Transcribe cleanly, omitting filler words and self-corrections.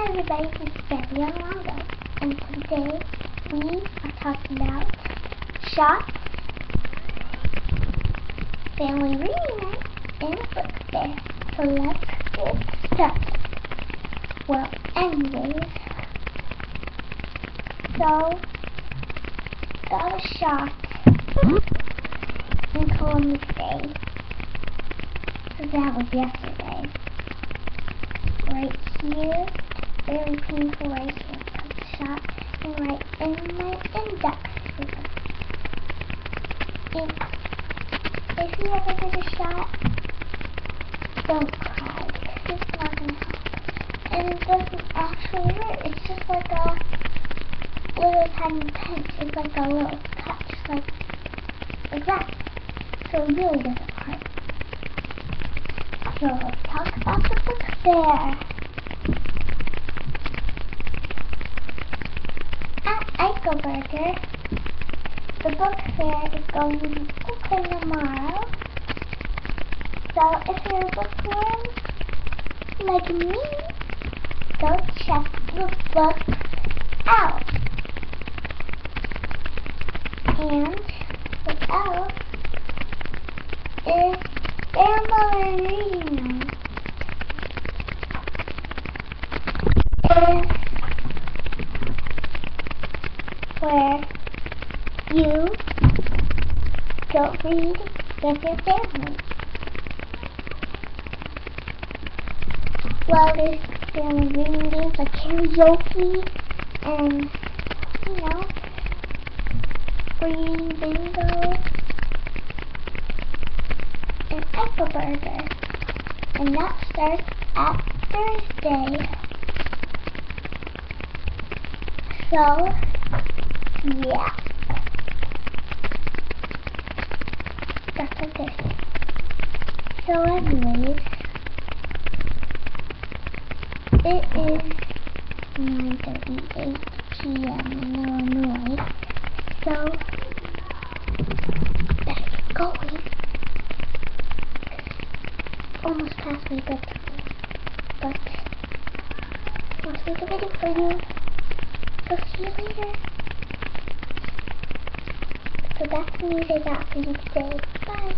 Hi everybody, this is Betty Alongo, and today we are talking about shots, family reunion, and a book fair. So let's get started. Well, anyways, so got a shot in Columbus Day. So that was yesterday. Right here. Very painful right here. Got the shot and right in my index finger. And if you ever get a shot, don't cry because it's not going to help. And it doesn't actually hurt. It's just like a little tiny pinch. It's like a little touch, like that. So it really doesn't hurt. So let's talk about the book fair. Eichelberger, the book fair is going to open tomorrow, so if you're a bookworm like me, go check the book out. And what else is family reunion. Where you go read with your family. Well, there's family reading games like karaoke and, reading bingo and Eichelberger. And that starts at Thursday. So, yeah. That's okay. So anyways, it is 9:38 p.m. in Illinois. So, better get going. Almost past my bedtime. But, let's make a video for you. So see you later. So that's the news I got for you today. Bye.